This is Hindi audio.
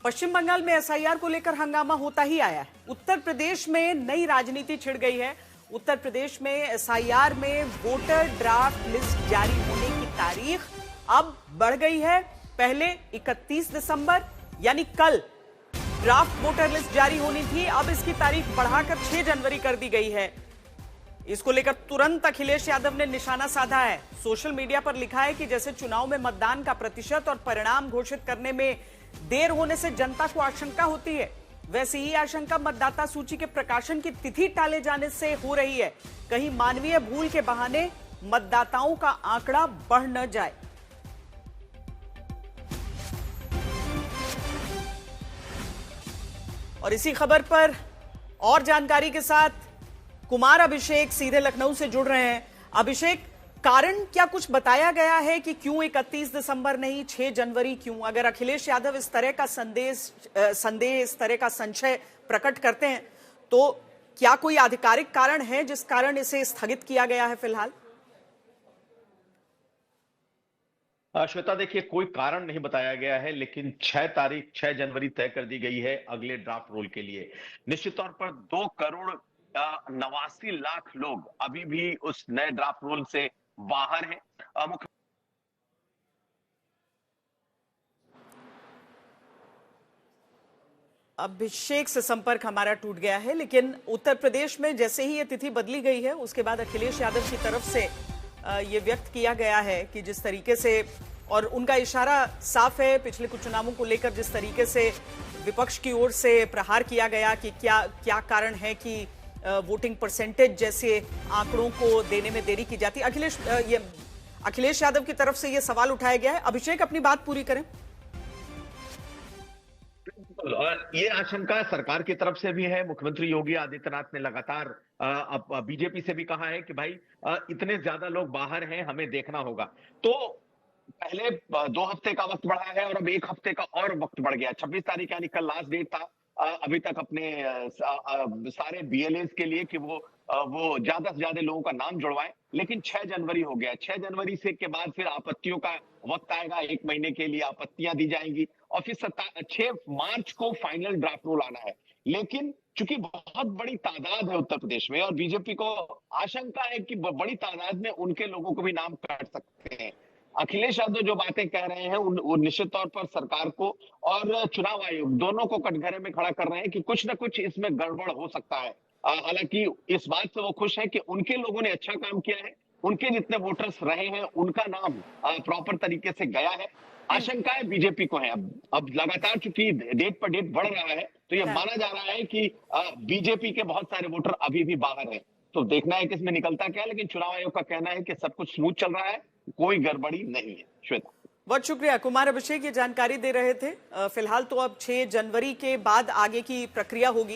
पश्चिम बंगाल में एसआईआर को लेकर हंगामा होता ही आया है। उत्तर प्रदेश में नई राजनीति छिड़ गई है। उत्तर प्रदेश में एसआईआर में वोटर ड्राफ्ट लिस्ट जारी होने की तारीख अब बढ़ गई है। पहले 31 दिसंबर यानी कल ड्राफ्ट वोटर लिस्ट जारी होनी थी, अब इसकी तारीख बढ़ाकर 6 जनवरी कर दी गई है। इसको लेकर तुरंत अखिलेश यादव ने निशाना साधा है। सोशल मीडिया पर लिखा है कि जैसे चुनाव में मतदान का प्रतिशत और परिणाम घोषित करने में देर होने से जनता को आशंका होती है, वैसे ही आशंका मतदाता सूची के प्रकाशन की तिथि टाले जाने से हो रही है। कहीं मानवीय भूल के बहाने मतदाताओं का आंकड़ा बढ़ न जाए। और इसी खबर पर और जानकारी के साथ कुमार अभिषेक सीधे लखनऊ से जुड़ रहे हैं। अभिषेक, कारण क्या कुछ बताया गया है कि क्यों 31 दिसंबर नहीं 6 जनवरी क्यों? अगर अखिलेश यादव इस तरह का संदेह इस तरह का संशय प्रकट करते हैं तो क्या कोई आधिकारिक कारण है जिस कारण इसे स्थगित किया गया है फिलहाल? श्वेता, देखिए, कोई कारण नहीं बताया गया है, लेकिन 6 जनवरी तय कर दी गई है अगले ड्राफ्ट रोल के लिए। निश्चित तौर पर 2 करोड़ 89 लाख लोग अभी भी उस नए ड्राफ्ट रोल से बाहर हैं। अभिषेक से संपर्क हमारा टूट गया है, लेकिन उत्तर प्रदेश में जैसे ही ये तिथि बदली गई है उसके बाद अखिलेश यादव की तरफ से ये व्यक्त किया गया है कि जिस तरीके से, और उनका इशारा साफ है, पिछले कुछ चुनावों को लेकर जिस तरीके से विपक्ष की ओर से प्रहार किया गया कि क्या कारण है कि वोटिंग परसेंटेज जैसे आंकड़ों को देने में देरी की जाती। अखिलेश यादव की तरफ से यह सवाल उठाया गया है। अभिषेक, अपनी बात पूरी करें। और ये आशंका सरकार की तरफ से भी है। मुख्यमंत्री योगी आदित्यनाथ ने लगातार बीजेपी से भी कहा है कि भाई इतने ज्यादा लोग बाहर हैं, हमें देखना होगा। तो पहले 2 हफ्ते का वक्त बढ़ा है और अब 1 हफ्ते का और वक्त बढ़ गया। 26 तारीख यानी कल लास्ट डेट था अभी तक अपने सारे बीएलएस के लिए कि वो ज्यादा से ज्यादा लोगों का नाम जुड़वाएं, लेकिन 6 जनवरी हो गया। 6 जनवरी से के बाद फिर आपत्तियों का वक्त आएगा। 1 महीने के लिए आपत्तियां दी जाएंगी और फिर 6 मार्च को फाइनल ड्राफ्ट रूल आना है। लेकिन चूंकि बहुत बड़ी तादाद है उत्तर प्रदेश में और बीजेपी को आशंका है कि बड़ी तादाद में उनके लोगों को भी नाम कट सकते हैं, अखिलेश यादव जो बातें कह रहे हैं उन निश्चित तौर पर सरकार को और चुनाव आयोग दोनों को कटघरे में खड़ा कर रहे हैं कि कुछ ना कुछ इसमें गड़बड़ हो सकता है। हालांकि इस बात से वो खुश है कि उनके लोगों ने अच्छा काम किया है, उनके जितने वोटर्स रहे हैं उनका नाम प्रॉपर तरीके से गया है। आशंकाएं बीजेपी को है। अब लगातार चूंकि डेट पर डेट बढ़ रहा है तो यह माना जा रहा है कि बीजेपी के बहुत सारे वोटर अभी भी बाहर हैं। तो देखना है कि इसमें निकलता क्या है, लेकिन चुनाव आयोग का कहना है कि सब कुछ स्मूथ चल रहा है, कोई गड़बड़ी नहीं है। श्वेता, बहुत शुक्रिया। कुमार अभिषेक ये जानकारी दे रहे थे। फिलहाल तो अब 6 जनवरी के बाद आगे की प्रक्रिया होगी।